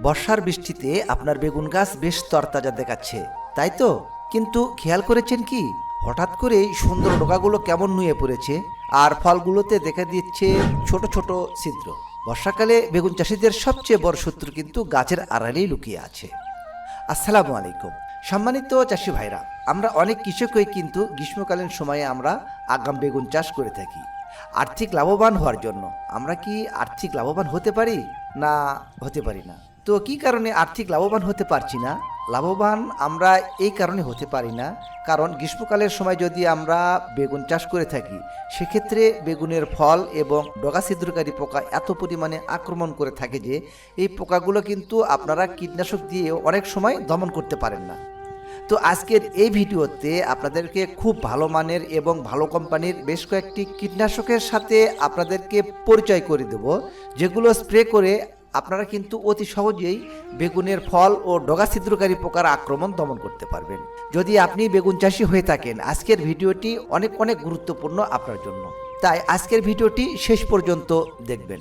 বর্ষার বৃষ্টিতে আপনার বেগুন গাছ বেশ তরতাজা দেখাচ্ছে, তাই তো? কিন্তু খেয়াল করেছেন কি, হঠাৎ করেই সুন্দর ডগাগুলো কেমন নুয়ে পড়েছে আর ফলগুলোতে দেখা দিচ্ছে ছোট ছোট ছিদ্র। বর্ষাকালে বেগুন চাষিদের সবচেয়ে বড় শত্রু কিন্তু গাছের আড়ালেই লুকিয়ে আছে। আসসালামু আলাইকুম সম্মানিত চাষি ভাইরা, আমরা অনেক কৃষকই কিন্তু গ্রীষ্মকালীন সময়ে আমরা আগাম বেগুন চাষ করে থাকি আর্থিক লাভবান হওয়ার জন্য। আমরা কি আর্থিক লাভবান হতে পারি না হতে পারি না? তো কি কারণে আর্থিক লাভবান হতে পারছি না? লাভবান আমরা এই কারণে হতে পারি না, কারণ গ্রীষ্মকালের সময় যদি আমরা বেগুন চাষ করে থাকি সেক্ষেত্রে বেগুনের ফল এবং ডগা ছিদ্রকারী পোকা এত পরিমাণে আক্রমণ করে থাকে যে এই পোকাগুলো কিন্তু আপনারা কীটনাশক দিয়ে অনেক সময় দমন করতে পারেন না। তো আজকের এই ভিডিওতে আপনাদেরকে খুব ভালো মানের এবং ভালো কোম্পানির বেশ কয়েকটি কীটনাশকের সাথে আপনাদেরকে পরিচয় করে দেব, যেগুলো স্প্রে করে আপনারা কিন্তু অতি সহজেই বেগুনের ফল ও ডগা ছিদ্রকারী পোকার আক্রমণ দমন করতে পারবেন। যদি আপনি বেগুন চাষি হয়ে থাকেন, আজকের ভিডিওটি অনেক অনেক গুরুত্বপূর্ণ আপনার জন্য, তাই আজকের ভিডিওটি শেষ পর্যন্ত দেখবেন।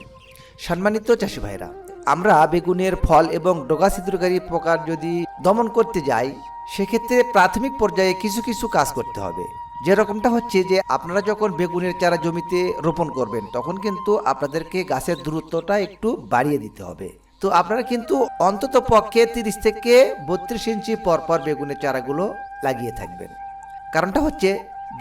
সম্মানিত চাষি ভাইরা, আমরা বেগুনের ফল এবং ডগা ছিদ্রকারী পোকার যদি দমন করতে যাই সেক্ষেত্রে প্রাথমিক পর্যায়ে কিছু কিছু কাজ করতে হবে। যেরকমটা হচ্ছে যে আপনারা যখন বেগুনের চারা জমিতে রোপণ করবেন তখন কিন্তু আপনাদেরকে গাছের দূরত্বটা একটু বাড়িয়ে দিতে হবে। তো আপনারা কিন্তু অন্তত পক্ষে 30 থেকে 32 ইঞ্চি পরপর বেগুনের চারাগুলো লাগিয়ে থাকবেন। কারণটা হচ্ছে,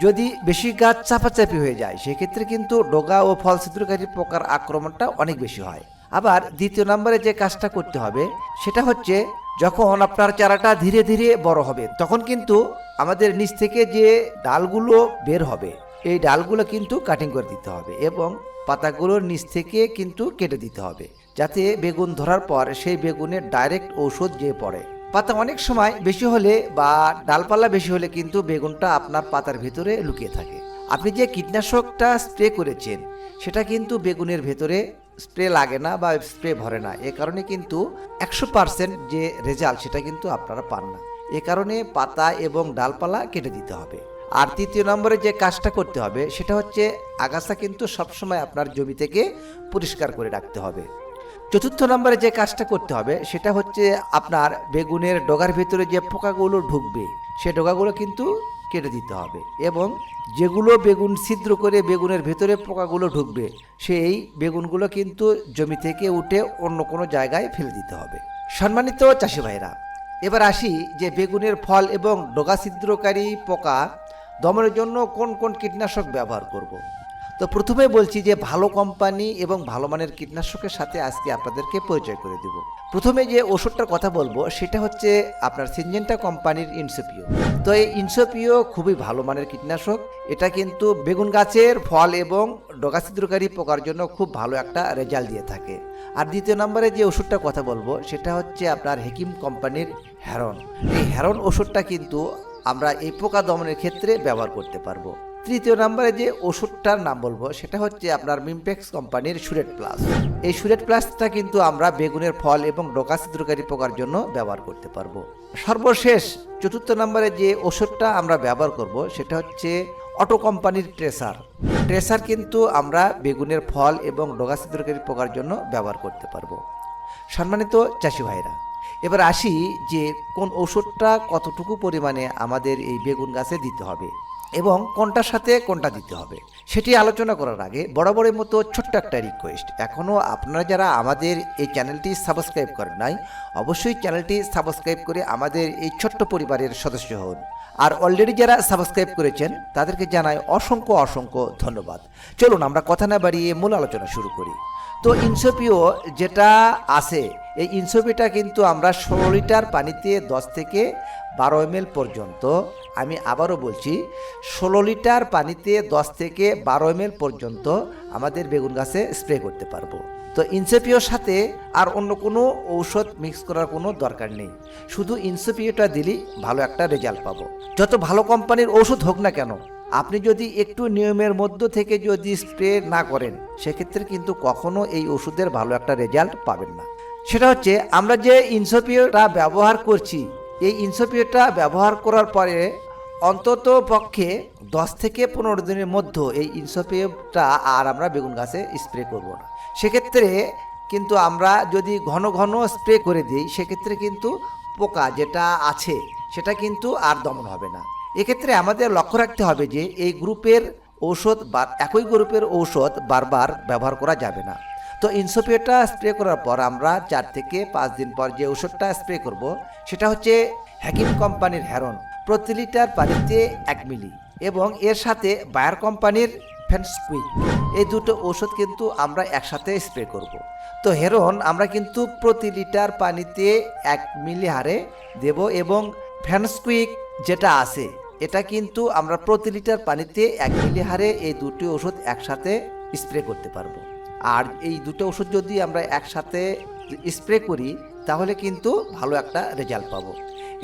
যদি বেশি গাছ চাপাচাপি হয়ে যায় সেক্ষেত্রে কিন্তু ডগা ও ফল ছিদ্রকারী পোকার আক্রমণটা অনেক বেশি হয়। আবার দ্বিতীয় নম্বরে যে কাজটা করতে হবে সেটা হচ্ছে, যখন আপনার চারাটা ধীরে ধীরে বড় হবে তখন কিন্তু আমাদের নিচ থেকে যে ডালগুলো বের হবে এই ডালগুলো কিন্তু কাটিং করে দিতে হবে এবং পাতাগুলোর নিচ থেকে কিন্তু কেটে দিতে হবে, যাতে বেগুন ধরার পর সেই বেগুনের ডাইরেক্ট ঔষধ যেয়ে পড়ে। পাতা অনেক সময় বেশি হলে বা ডালপালা বেশি হলে কিন্তু বেগুনটা আপনার পাতার ভিতরে লুকিয়ে থাকে। আপনি যে কীটনাশকটা স্প্রে করেছেন সেটা কিন্তু বেগুনের ভেতরে স্প্রে লাগে না বা স্প্রে ভরে না, এ কারণে কিন্তু 100% যে রেজাল্ট সেটা কিন্তু আপনারা পান না। এ কারণে পাতা এবং ডালপালা কেটে দিতে হবে। আর তৃতীয় নম্বরে যে কাজটা করতে হবে সেটা হচ্ছে, আগাছা কিন্তু সবসময় আপনার জমি থেকে পরিষ্কার করে রাখতে হবে। চতুর্থ নম্বরে যে কাজটা করতে হবে সেটা হচ্ছে, আপনার বেগুনের ডগার ভিতরে যে পোকাগুলো ঢুকবে সে ডগাগুলো কিন্তু কেটে দিতে হবে এবং যেগুলো বেগুন ছিদ্র করে বেগুনের ভেতরে পোকাগুলো ঢুকবে সেই বেগুনগুলো কিন্তু জমি থেকে উঠে অন্য কোনো জায়গায় ফেলে দিতে হবে। সম্মানিত চাষি ভাইরা, এবার আসি যে বেগুনের ফল এবং ডগা ছিদ্রকারী পোকা দমনের জন্য কোন কোন কীটনাশক ব্যবহার করব। তো প্রথমে বলছি যে ভালো কোম্পানি এবং ভালো মানের কীটনাশকের সাথে আজকে আপনাদেরকে পরিচয় করে দেব। প্রথমে যে ওষুধটার কথা বলবো সেটা হচ্ছে আপনার সিনজেন্টা কোম্পানির ইনসোপিও। তো এই ইনসোপিও খুবই ভালো মানের কীটনাশক। এটা কিন্তু বেগুন গাছের ফল এবং ডগা ছিদ্রকারী পোকার জন্য খুব ভালো একটা রেজাল্ট দিয়ে থাকে। আর দ্বিতীয় নম্বরে যে ওষুধটার কথা বলবো সেটা হচ্ছে আপনার হেকিম কোম্পানির হ্যারন। এই হ্যারন ওষুধটা কিন্তু আমরা এই পোকা দমনের ক্ষেত্রে ব্যবহার করতে পারবো। তৃতীয় নম্বরে যে ওষুধটার নাম বলবো সেটা হচ্ছে আপনার মিমপ্যাক্স কোম্পানির সুরেট প্লাস। এই সুরেট প্লাসটা কিন্তু আমরা বেগুনের ফল এবং ডগা ছিদ্রকারী পোকার জন্য ব্যবহার করতে পারবো। সর্বশেষ চতুর্থ নম্বরে যে ওষুধটা আমরা ব্যবহার করব সেটা হচ্ছে অটো কোম্পানির ট্রেসার। ট্রেসার কিন্তু আমরা বেগুনের ফল এবং ডগা ছিদ্রকারী পোকার জন্য ব্যবহার করতে পারবো। সম্মানিত চাষি ভাইরা, এবার আসি যে কোন ওষুধটা কতটুকু পরিমাণে আমাদের এই বেগুন গাছে দিতে হবে এবং কোনটার সাথে কোনটা দিতে হবে সেটি আলোচনা করার আগে বরাবরের মতো ছোট্ট একটা রিকোয়েস্ট, এখনও আপনারা যারা আমাদের এই চ্যানেলটি সাবস্ক্রাইব করেন নাই অবশ্যই চ্যানেলটি সাবস্ক্রাইব করে আমাদের এই ছোট্ট পরিবারের সদস্য হন। আর অলরেডি যারা সাবস্ক্রাইব করেছেন তাদেরকে জানাই অসংখ্য অসংখ্য ধন্যবাদ। চলুন আমরা কথা না বাড়িয়ে মূল আলোচনা শুরু করি। তো ইনসোপিও যেটা আছে, এই ইনসোপিটা কিন্তু আমরা 16 লিটার পানিতে 10 থেকে 12 ml পর্যন্ত, আমি আবারও বলছি 16 লিটার পানিতে 10 থেকে 12 ml পর্যন্ত আমাদের বেগুন গাছে স্প্রে করতে পারবো। তো ইনসোপিওর সাথে আর অন্য কোনো ঔষধ মিক্স করার কোনো দরকার নেই, শুধু ইনসোপিওটা দিলেই ভালো একটা রেজাল্ট পাবো। যত ভালো কোম্পানির ওষুধ হোক না কেন, আপনি যদি একটু নিয়মের মধ্য থেকে যদি স্প্রে না করেন সেক্ষেত্রে কিন্তু কখনো এই ওষুধের ভালো একটা রেজাল্ট পাবেন না। সেটা হচ্ছে, আমরা যে ইনসোপিওটা ব্যবহার করছি এই ইনসোপিওটা ব্যবহার করার পরে অন্তত পক্ষে 10 থেকে 15 দিনের মধ্যে এই ইনসোপিওটা আর আমরা বেগুন গাছে স্প্রে করব না। সেক্ষেত্রে কিন্তু আমরা যদি ঘন ঘন স্প্রে করে দিই সেক্ষেত্রে কিন্তু পোকা যেটা আছে সেটা কিন্তু আর দমন হবে না। এক্ষেত্রে আমাদের লক্ষ্য রাখতে হবে যে এই গ্রুপের ঔষধ বা একই গ্রুপের ঔষধ বারবার ব্যবহার করা যাবে না। তো ইনসোপিয়াটা স্প্রে করার পর আমরা 4 থেকে 5 দিন পর যে ওষুধটা স্প্রে করব সেটা হচ্ছে হ্যাকিম কোম্পানির হেরন, প্রতি লিটার পানিতে 1 মিলি, এবং এর সাথে বায়ার কোম্পানির ফেনস্কুইক, এই দুটো ওষুধ কিন্তু আমরা একসাথে স্প্রে করব। তো হেরন আমরা কিন্তু প্রতি লিটার পানিতে 1 মিলি হারে দেব, এবং ফেনস্কুইক যেটা আছে এটা কিন্তু আমরা প্রতি লিটার পানিতে 1 মিলি হারে এই দুটি ওষুধ একসাথে স্প্রে করতে পারবো। আর এই দুটো ওষুধ যদি আমরা একসাথে স্প্রে করি তাহলে কিন্তু ভালো একটা রেজাল্ট পাবো।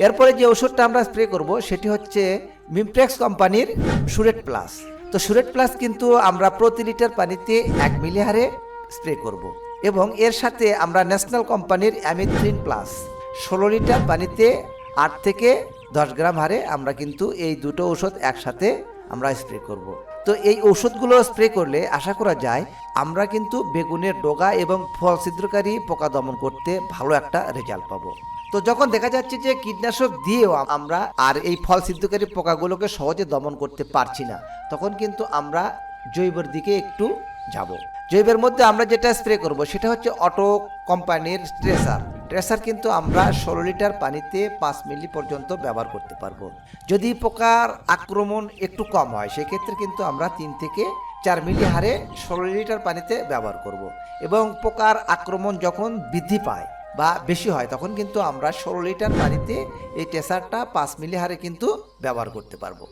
এরপরে যে ওষুধটা আমরা স্প্রে করব সেটি হচ্ছে মিমপ্রেক্স কোম্পানির সুরেট প্লাস। তো সুরেট প্লাস কিন্তু আমরা প্রতি লিটার পানিতে 1 মিলি হারে স্প্রে করব, এবং এর সাথে আমরা ন্যাশনাল কোম্পানির অ্যামিথ্রিন প্লাস 16 লিটার পানিতে 8 থেকে 10 গ্রাম হারে আমরা কিন্তু এই দুটো ওষুধ একসাথে আমরা স্প্রে করব। তো এই ওষুধগুলো স্প্রে করলে আশা করা যায় আমরা কিন্তু বেগুনের ডগা এবং ফল ছিদ্রকারী পোকা দমন করতে ভালো একটা রেজাল্ট পাবো। তো যখন দেখা যাচ্ছে যে কীটনাশক দিয়েও আমরা আর এই ফল ছিদ্রকারী পোকাগুলোকে সহজে দমন করতে পারছি না, তখন কিন্তু আমরা জৈবের দিকে একটু যাব। জৈবের মধ্যে আমরা যেটা স্প্রে করব সেটা হচ্ছে অটো কোম্পানির ট্রেসার কিন্তু আমরা 16 লিটার পানিতে 5 মিলি পর্যন্ত ব্যবহার করতে পারবো। যদি পোকার আক্রমণ একটু কম হয় সেক্ষেত্রে কিন্তু আমরা 3 থেকে 4 মিলি হারে 16 লিটার পানিতে ব্যবহার করব, এবং পোকার আক্রমণ যখন বৃদ্ধি পায় বা বেশি হয় তখন কিন্তু আমরা 16 লিটার পানিতে এই ট্রেসারটা 5 মিলি হারে কিন্তু ব্যবহার করতে পারবো।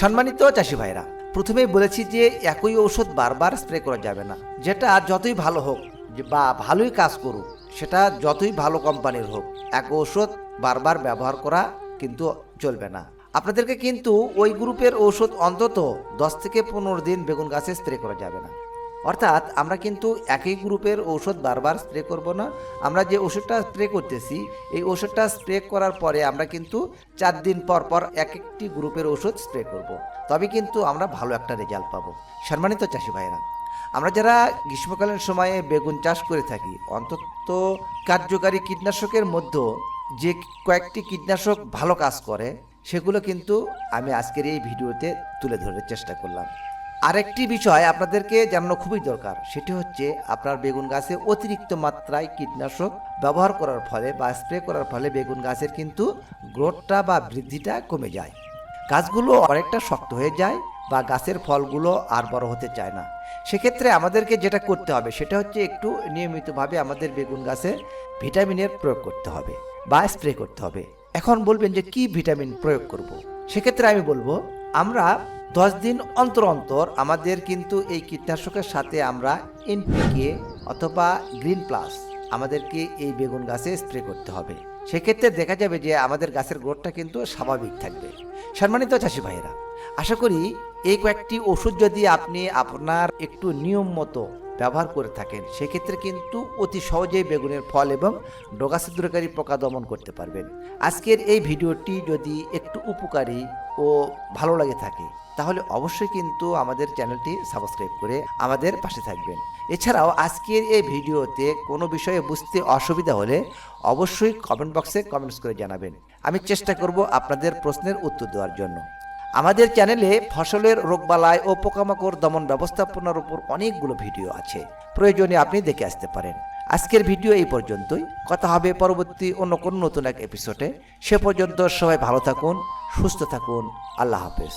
সম্মানিত চাষি ভাইরা, প্রথমেই বলেছি যে একই ঔষধ বারবার স্প্রে করা যাবে না। যেটা যতই ভালো হোক বা ভালোই কাজ করুক, সেটা যতই ভালো কোম্পানির হোক, এক ঔষধ বারবার ব্যবহার করা কিন্তু চলবে না। আপনাদেরকে কিন্তু ওই গ্রুপের ঔষধ অন্তত 10 থেকে 15 দিন বেগুন গাছে স্প্রে করা যাবে না। অর্থাৎ আমরা কিন্তু একই গ্রুপের ঔষধ বারবার স্প্রে করব না। আমরা যে ওষুধটা স্প্রে করতেছি এই ওষুধটা স্প্রে করার পরে আমরা কিন্তু 4 দিন পর পর একটি গ্রুপের ওষুধ স্প্রে করব, তবে কিন্তু আমরা ভালো একটা রেজাল্ট পাবো। সম্মানিত চাষি ভাইরা, আমরা যারা গ্রীষ্মকালীন সময়ে বেগুন চাষ করে থাকি, অন্তত কার্যকারী কীটনাশকের মধ্যে যে কয়েকটি কীটনাশক ভালো কাজ করে সেগুলো কিন্তু আমি আজকের এই ভিডিওতে তুলে ধরার চেষ্টা করলাম। আরেকটি বিষয় আপনাদেরকে জানানো খুবই দরকার, সেটি হচ্ছে আপনার বেগুন গাছে অতিরিক্ত মাত্রায় কীটনাশক ব্যবহার করার ফলে বা স্প্রে করার ফলে বেগুন গাছের কিন্তু গ্রোথটা বা বৃদ্ধিটা কমে যায়, গাছগুলো অনেকটা শক্ত হয়ে যায় বা গাছের ফলগুলো আর বড় হতে চায় না। সেক্ষেত্রে আমাদেরকে যেটা করতে হবে সেটা হচ্ছে একটু নিয়মিতভাবে আমাদের বেগুন গাছে ভিটামিনের প্রয়োগ করতে হবে বা স্প্রে করতে হবে। এখন বলবেন যে কি ভিটামিন প্রয়োগ করব, সেক্ষেত্রে আমি বলবো আমরা 10 দিন অন্তর অন্তর আমাদের কিন্তু এই কীটনাশকের সাথে আমরা এনপিকে অথবা গ্রিন প্লাস আমাদেরকে এই বেগুন গাছে স্প্রে করতে হবে। সেক্ষেত্রে দেখা যাবে যে আমাদের গাছের গ্রোথটা কিন্তু স্বাভাবিক থাকবে। সম্মানিত চাষি ভাইয়েরা, আশা করি এই কয়েকটি ওষুধ যদি আপনি আপনার একটু নিয়ম মতো ব্যবহার করে থাকেন সেক্ষেত্রে কিন্তু অতি সহজেই বেগুনের ফল এবং ডগা ছিদ্রকারী পোকা দমন করতে পারবেন। আজকের এই ভিডিওটি যদি একটু উপকারী ও ভালো লাগে থাকে তাহলে অবশ্যই কিন্তু আমাদের চ্যানেলটি সাবস্ক্রাইব করে আমাদের পাশে থাকবেন। এছাড়াও আজকের এই ভিডিওতে কোনো বিষয়ে বুঝতে অসুবিধা হলে অবশ্যই কমেন্ট বক্সে কমেন্টস করে জানাবেন। আমি চেষ্টা করব আপনাদের প্রশ্নের উত্তর দেওয়ার জন্য। আমাদের চ্যানেলে ফসলের রোগবালাই ও পোকামাকড় দমন ব্যবস্থাপনার উপর অনেকগুলো ভিডিও আছে, প্রয়োজনে আপনি দেখে আসতে পারেন। আজকের ভিডিও এই পর্যন্তই, কথা হবে পরবর্তী অন্য কোনো নতুন এক এপিসোডে। সে পর্যন্ত সবাই ভালো থাকুন, সুস্থ থাকুন, আল্লাহ হাফেজ।